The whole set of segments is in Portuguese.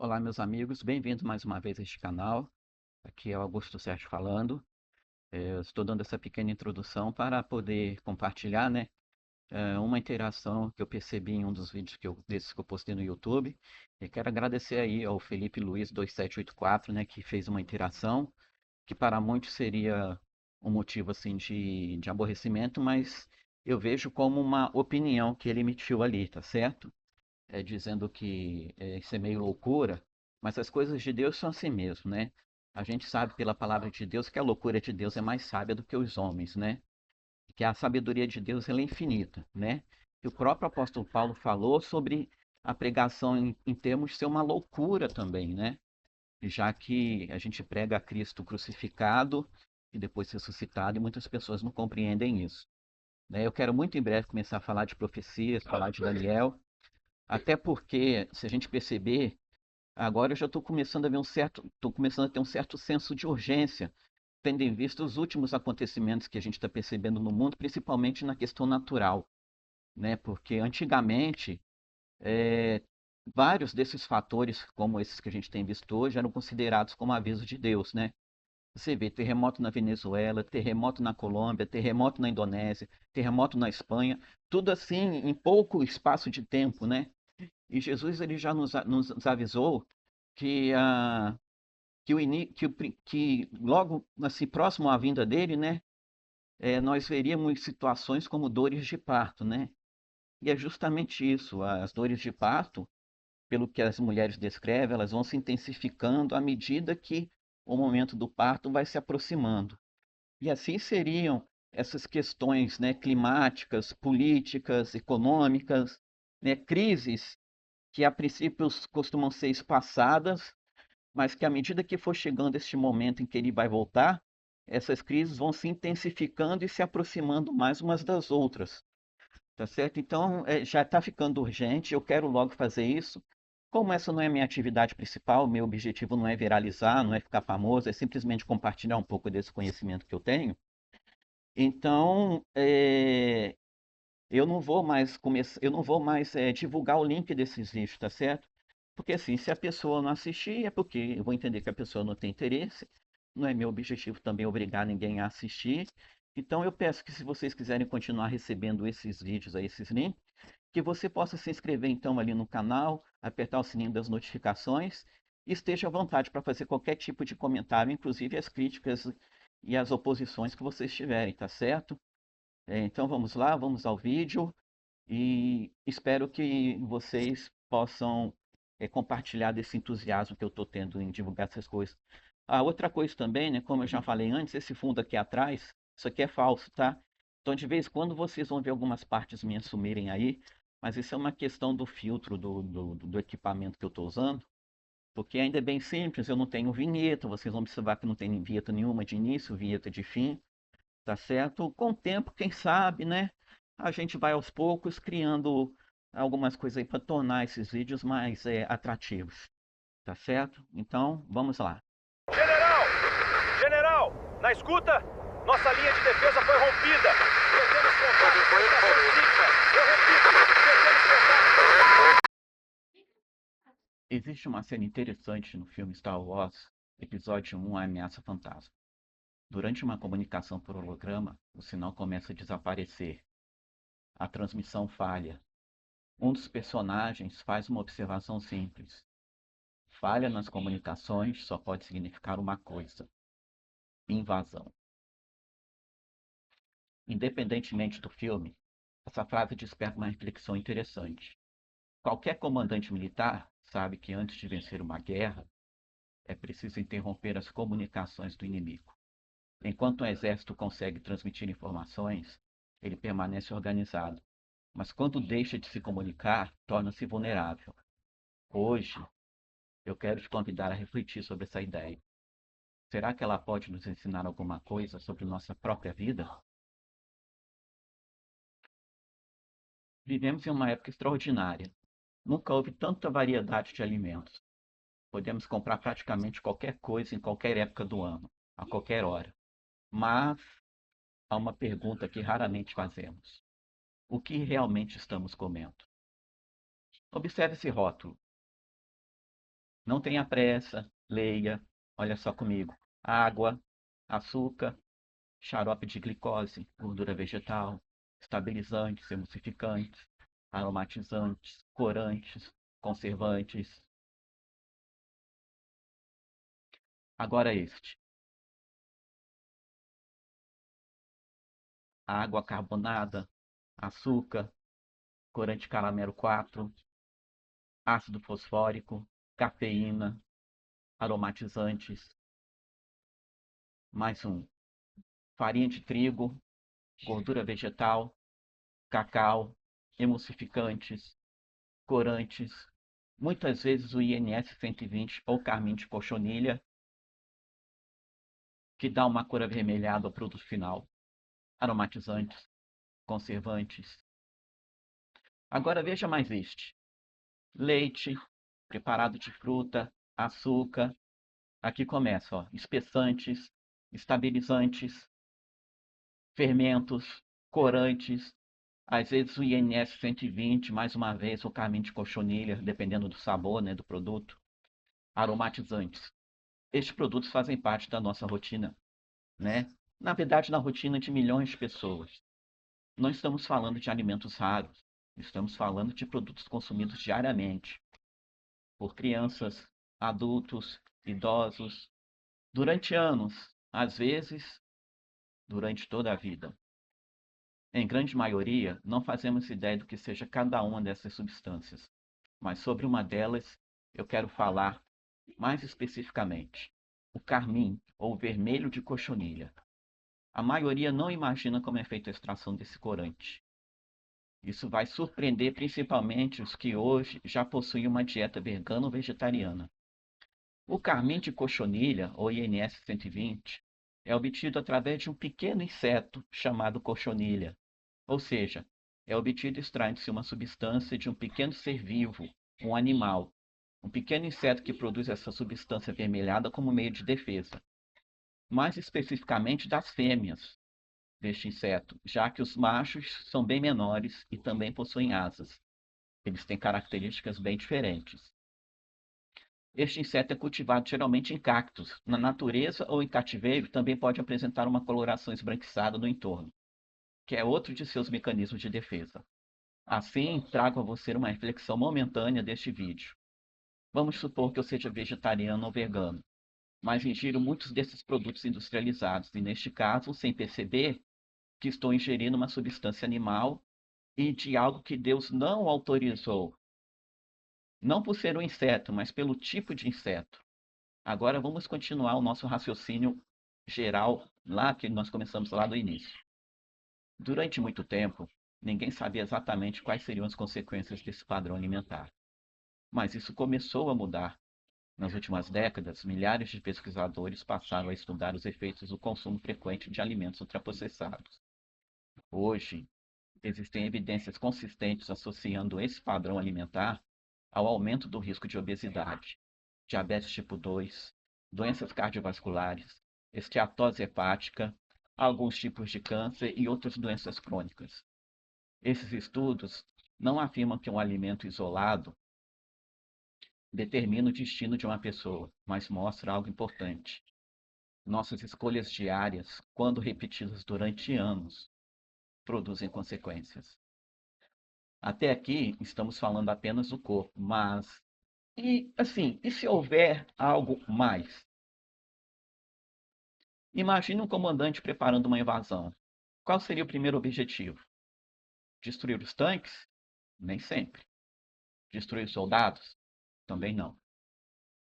Olá, meus amigos, bem-vindos mais uma vez a este canal. Aqui é o Augusto Sérgio falando. Eu estou dando essa pequena introdução para poder compartilhar, né, uma interação que eu percebi em um dos vídeos desses que eu postei no YouTube. E quero agradecer aí ao Felipe Luiz 2784, né, que fez uma interação que para muitos seria um motivo assim de aborrecimento, mas eu vejo como uma opinião que ele emitiu ali, tá certo? Dizendo que isso é meio loucura, mas as coisas de Deus são assim mesmo, né? A gente sabe pela palavra de Deus que a loucura de Deus é mais sábia do que os homens, né? Que a sabedoria de Deus ela é infinita, né? E o próprio apóstolo Paulo falou sobre a pregação em termos de ser uma loucura também, né? Já que a gente prega a Cristo crucificado e depois ressuscitado, e muitas pessoas não compreendem isso, né? Eu quero muito em breve começar a falar de profecias, falar de Daniel, até porque, se a gente perceber, agora eu já estou começando a ver estou começando a ter um certo senso de urgência, tendo em vista os últimos acontecimentos que a gente está percebendo no mundo, principalmente na questão natural, né? Porque antigamente, é, vários desses fatores, como esses que a gente tem visto hoje, eram considerados como aviso de Deus, né? Você vê terremoto na Venezuela, terremoto na Colômbia, terremoto na Indonésia, terremoto na Espanha, tudo assim em pouco espaço de tempo, né? E Jesus ele já nos avisou que, que logo assim, próximo à vinda dele, né, nós veríamos situações como dores de parto, né? E é justamente isso, as dores de parto, pelo que as mulheres descrevem, elas vão se intensificando à medida que o momento do parto vai se aproximando. E assim seriam essas questões, né, climáticas, políticas, econômicas, né, crises que a princípio costumam ser espaçadas, mas que à medida que for chegando este momento em que ele vai voltar, essas crises vão se intensificando e se aproximando mais umas das outras, tá certo? Então, já está ficando urgente, eu quero logo fazer isso. Como essa não é a minha atividade principal, meu objetivo não é viralizar, não é ficar famoso, é simplesmente compartilhar um pouco desse conhecimento que eu tenho. Então, eu não vou mais começar, eu não vou mais divulgar o link desses vídeos, tá certo? Porque assim, se a pessoa não assistir, é porque eu vou entender que a pessoa não tem interesse. Não é meu objetivo também obrigar ninguém a assistir. Então eu peço que se vocês quiserem continuar recebendo esses vídeos aí, esses links, que você possa se inscrever então ali no canal, apertar o sininho das notificações e esteja à vontade para fazer qualquer tipo de comentário, inclusive as críticas e as oposições que vocês tiverem, tá certo? Então vamos lá, vamos ao vídeo e espero que vocês possam compartilhar desse entusiasmo que eu estou tendo em divulgar essas coisas. A outra coisa também, né, como eu já falei antes, esse fundo aqui atrás, isso aqui é falso, tá? Então de vez em quando vocês vão ver algumas partes minhas sumirem aí, mas isso é uma questão do filtro do equipamento que eu estou usando, porque ainda é bem simples, eu não tenho vinheta, vocês vão observar que não tem vinheta nenhuma de início, vinheta de fim, tá certo? Com o tempo, quem sabe, né? A gente vai aos poucos criando algumas coisas aí para tornar esses vídeos mais atrativos, tá certo? Então, vamos lá. General! General! Na escuta? Nossa linha de defesa foi rompida! Perdemos contato com a estação Sigma! Eu repito, perdemos contato! Existe uma cena interessante no filme Star Wars, episódio 1, A Ameaça Fantasma. Durante uma comunicação por holograma, o sinal começa a desaparecer. A transmissão falha. Um dos personagens faz uma observação simples. Falha nas comunicações só pode significar uma coisa: invasão. Independentemente do filme, essa frase desperta uma reflexão interessante. Qualquer comandante militar sabe que antes de vencer uma guerra, é preciso interromper as comunicações do inimigo. Enquanto um exército consegue transmitir informações, ele permanece organizado. Mas quando deixa de se comunicar, torna-se vulnerável. Hoje, eu quero te convidar a refletir sobre essa ideia. Será que ela pode nos ensinar alguma coisa sobre nossa própria vida? Vivemos em uma época extraordinária. Nunca houve tanta variedade de alimentos. Podemos comprar praticamente qualquer coisa em qualquer época do ano, a qualquer hora. Mas há uma pergunta que raramente fazemos: o que realmente estamos comendo? Observe esse rótulo. Não tenha pressa, leia, olha só comigo. Água, açúcar, xarope de glicose, gordura vegetal, estabilizantes, emulsificantes, aromatizantes, corantes, conservantes. Agora este. Água carbonada, açúcar, corante caramelo 4, ácido fosfórico, cafeína, aromatizantes. Mais um. Farinha de trigo, gordura vegetal, cacau, emulsificantes, corantes, muitas vezes o INS 120 ou carmim de cochonilha, que dá uma cor avermelhada ao produto final, aromatizantes, conservantes. Agora veja mais este: leite, preparado de fruta, açúcar. Aqui começa, ó, espessantes, estabilizantes, fermentos, corantes, às vezes o INS 120, mais uma vez o carmim de cochonilha, dependendo do sabor, né, do produto, aromatizantes. Estes produtos fazem parte da nossa rotina, né? Na verdade, na rotina de milhões de pessoas. Não estamos falando de alimentos raros, estamos falando de produtos consumidos diariamente por crianças, adultos, idosos, durante anos, às vezes durante toda a vida. Em grande maioria, não fazemos ideia do que seja cada uma dessas substâncias, mas sobre uma delas eu quero falar mais especificamente: o carmim ou vermelho de cochonilha. A maioria não imagina como é feita a extração desse corante. Isso vai surpreender principalmente os que hoje já possuem uma dieta vegana ou vegetariana. O carmim de cochonilha, ou INS 120, é obtido através de um pequeno inseto chamado cochonilha, ou seja, é obtido extraindo-se uma substância de um pequeno ser vivo, um animal, um pequeno inseto que produz essa substância avermelhada como meio de defesa, mais especificamente das fêmeas deste inseto, já que os machos são bem menores e também possuem asas. Eles têm características bem diferentes. Este inseto é cultivado geralmente em cactos. Na natureza ou em cativeiro, também pode apresentar uma coloração esbranquiçada no entorno, que é outro de seus mecanismos de defesa. Assim, trago a você uma reflexão momentânea deste vídeo. Vamos supor que eu seja vegetariano ou vegano, mas ingiro muitos desses produtos industrializados, e neste caso, sem perceber, que estou ingerindo uma substância animal e de algo que Deus não autorizou. Não por ser um inseto, mas pelo tipo de inseto. Agora vamos continuar o nosso raciocínio geral, lá que nós começamos lá do início. Durante muito tempo, ninguém sabia exatamente quais seriam as consequências desse padrão alimentar. Mas isso começou a mudar. Nas últimas décadas, milhares de pesquisadores passaram a estudar os efeitos do consumo frequente de alimentos ultraprocessados. Hoje, existem evidências consistentes associando esse padrão alimentar ao aumento do risco de obesidade, diabetes tipo 2, doenças cardiovasculares, esteatose hepática, alguns tipos de câncer e outras doenças crônicas. Esses estudos não afirmam que um alimento isolado determina o destino de uma pessoa, mas mostra algo importante. Nossas escolhas diárias, quando repetidas durante anos, produzem consequências. Até aqui estamos falando apenas do corpo, mas e se houver algo mais? Imagine um comandante preparando uma invasão. Qual seria o primeiro objetivo? Destruir os tanques? Nem sempre. Destruir os soldados? Também não.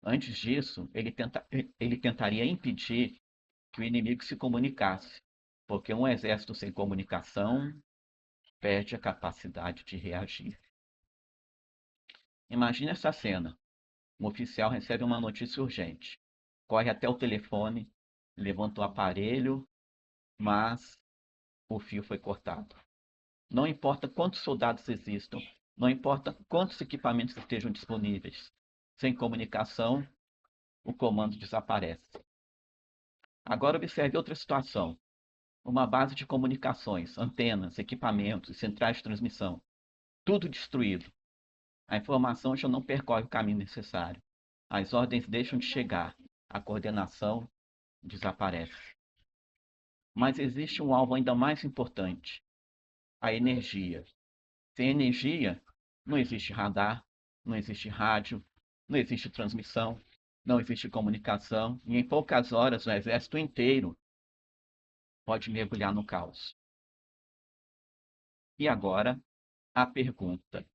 Antes disso, ele tentaria impedir que o inimigo se comunicasse, porque um exército sem comunicação perde a capacidade de reagir. Imagine essa cena. Um oficial recebe uma notícia urgente. Corre até o telefone, levanta o aparelho, mas o fio foi cortado. Não importa quantos soldados existam, não importa quantos equipamentos estejam disponíveis. Sem comunicação, o comando desaparece. Agora observe outra situação. Uma base de comunicações, antenas, equipamentos, centrais de transmissão. Tudo destruído. A informação já não percorre o caminho necessário. As ordens deixam de chegar, a coordenação desaparece. Mas existe um alvo ainda mais importante: a energia. Sem energia, não existe radar, não existe rádio, não existe transmissão, não existe comunicação, e em poucas horas o exército inteiro pode mergulhar no caos. E agora, a pergunta.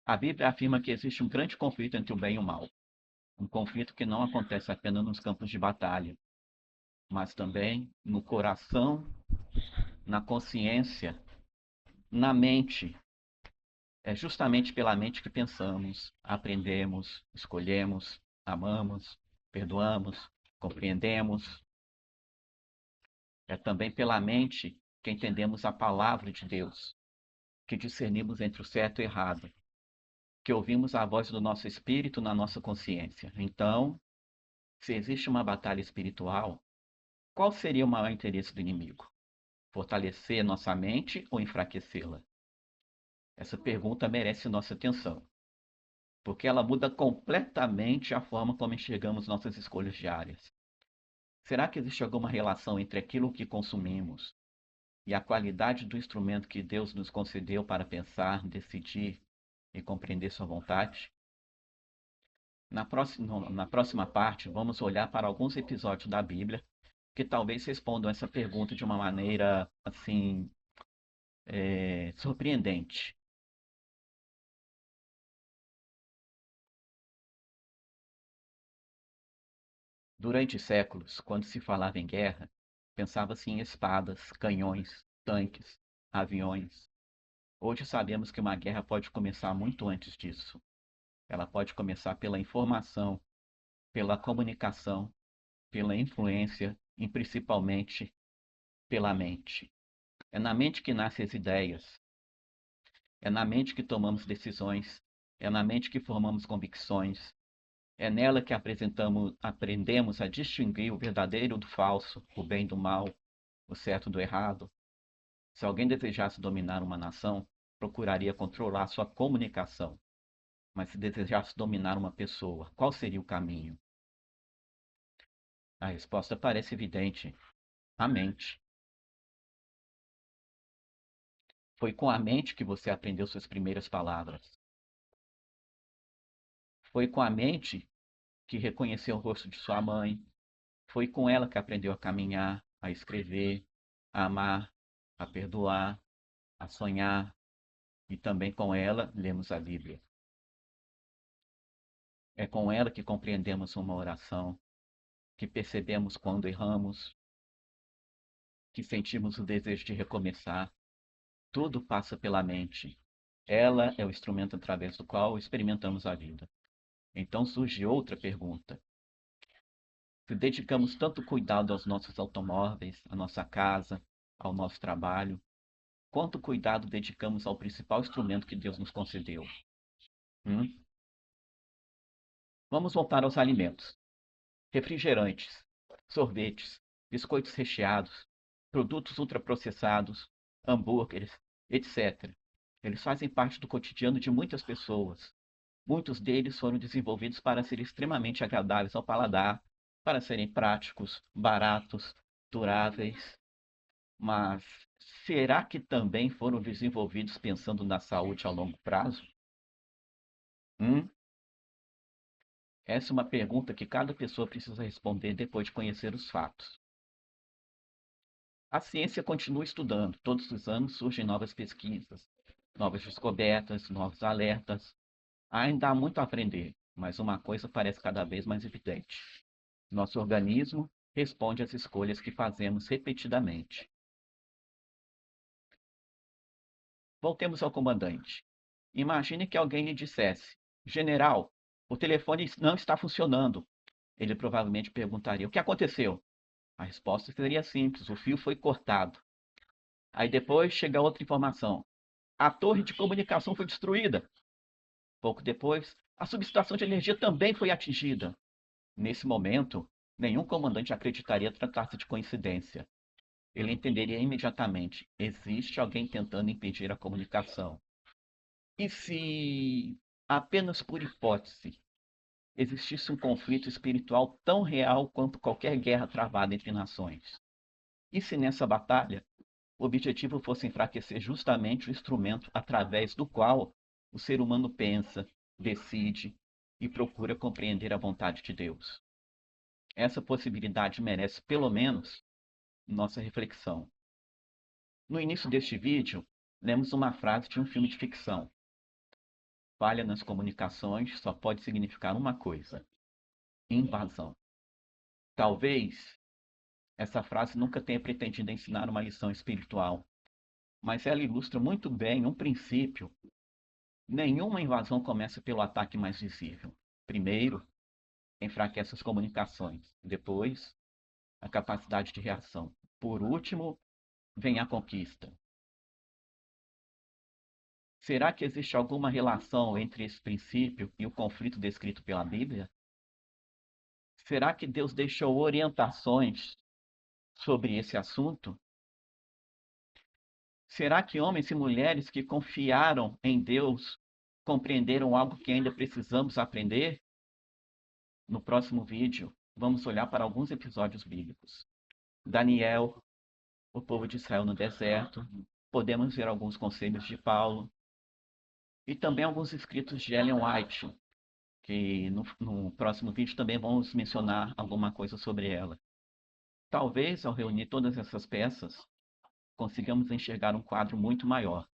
A Bíblia afirma que existe um grande conflito entre o bem e o mal. Um conflito que não acontece apenas nos campos de batalha, mas também no coração, na consciência, na mente. É justamente pela mente que pensamos, aprendemos, escolhemos, amamos, perdoamos, compreendemos. É também pela mente que entendemos a palavra de Deus, que discernimos entre o certo e o errado, que ouvimos a voz do nosso espírito na nossa consciência. Então, se existe uma batalha espiritual, qual seria o maior interesse do inimigo? Fortalecer nossa mente ou enfraquecê-la? Essa pergunta merece nossa atenção, porque ela muda completamente a forma como enxergamos nossas escolhas diárias. Será que existe alguma relação entre aquilo que consumimos e a qualidade do instrumento que Deus nos concedeu para pensar, decidir e compreender sua vontade? Na próxima parte, vamos olhar para alguns episódios da Bíblia que talvez respondam essa pergunta de uma maneira, assim, surpreendente. Durante séculos, quando se falava em guerra, pensava-se em espadas, canhões, tanques, aviões. Hoje sabemos que uma guerra pode começar muito antes disso. Ela pode começar pela informação, pela comunicação, pela influência e principalmente pela mente. É na mente que nascem as ideias, é na mente que tomamos decisões, é na mente que formamos convicções, é nela que aprendemos a distinguir o verdadeiro do falso, o bem do mal, o certo do errado. Se alguém desejasse dominar uma nação, procuraria controlar sua comunicação. Mas se desejasse dominar uma pessoa, qual seria o caminho? A resposta parece evidente: a mente. Foi com a mente que você aprendeu suas primeiras palavras. Foi com a mente que reconheceu o rosto de sua mãe. Foi com ela que aprendeu a caminhar, a escrever, a amar, a perdoar, a sonhar. E também com ela lemos a Bíblia. É com ela que compreendemos uma oração, que percebemos quando erramos, que sentimos o desejo de recomeçar. Tudo passa pela mente. Ela é o instrumento através do qual experimentamos a vida. Então surge outra pergunta. Se dedicamos tanto cuidado aos nossos automóveis, à nossa casa, ao nosso trabalho, quanto cuidado dedicamos ao principal instrumento que Deus nos concedeu? Hum? Vamos voltar aos alimentos. Refrigerantes, sorvetes, biscoitos recheados, produtos ultraprocessados, hambúrgueres, etc. Eles fazem parte do cotidiano de muitas pessoas. Muitos deles foram desenvolvidos para serem extremamente agradáveis ao paladar, para serem práticos, baratos, duráveis. Mas será que também foram desenvolvidos pensando na saúde a longo prazo? Hum? Essa é uma pergunta que cada pessoa precisa responder depois de conhecer os fatos. A ciência continua estudando. Todos os anos surgem novas pesquisas, novas descobertas, novos alertas. Ainda há muito a aprender, mas uma coisa parece cada vez mais evidente. Nosso organismo responde às escolhas que fazemos repetidamente. Voltemos ao comandante. Imagine que alguém lhe dissesse: General, o telefone não está funcionando. Ele provavelmente perguntaria: o que aconteceu? A resposta seria simples: o fio foi cortado. Aí depois chega outra informação: a torre de comunicação foi destruída. Pouco depois, a subestação de energia também foi atingida. Nesse momento, nenhum comandante acreditaria tratar-se de coincidência. Ele entenderia imediatamente: existe alguém tentando impedir a comunicação. E se, apenas por hipótese, existisse um conflito espiritual tão real quanto qualquer guerra travada entre nações. E se nessa batalha o objetivo fosse enfraquecer justamente o instrumento através do qual o ser humano pensa, decide e procura compreender a vontade de Deus? Essa possibilidade merece, pelo menos, nossa reflexão. No início deste vídeo, lemos uma frase de um filme de ficção. Falha nas comunicações só pode significar uma coisa: invasão. Talvez essa frase nunca tenha pretendido ensinar uma lição espiritual, mas ela ilustra muito bem um princípio. Nenhuma invasão começa pelo ataque mais visível. Primeiro, enfraquece as comunicações. Depois, a capacidade de reação. Por último, vem a conquista. Será que existe alguma relação entre esse princípio e o conflito descrito pela Bíblia? Será que Deus deixou orientações sobre esse assunto? Será que homens e mulheres que confiaram em Deus compreenderam algo que ainda precisamos aprender? No próximo vídeo, vamos olhar para alguns episódios bíblicos. Daniel, o povo de Israel no deserto, podemos ver alguns conselhos de Paulo e também alguns escritos de Ellen White, que no próximo vídeo também vamos mencionar alguma coisa sobre ela. Talvez, ao reunir todas essas peças, consigamos enxergar um quadro muito maior.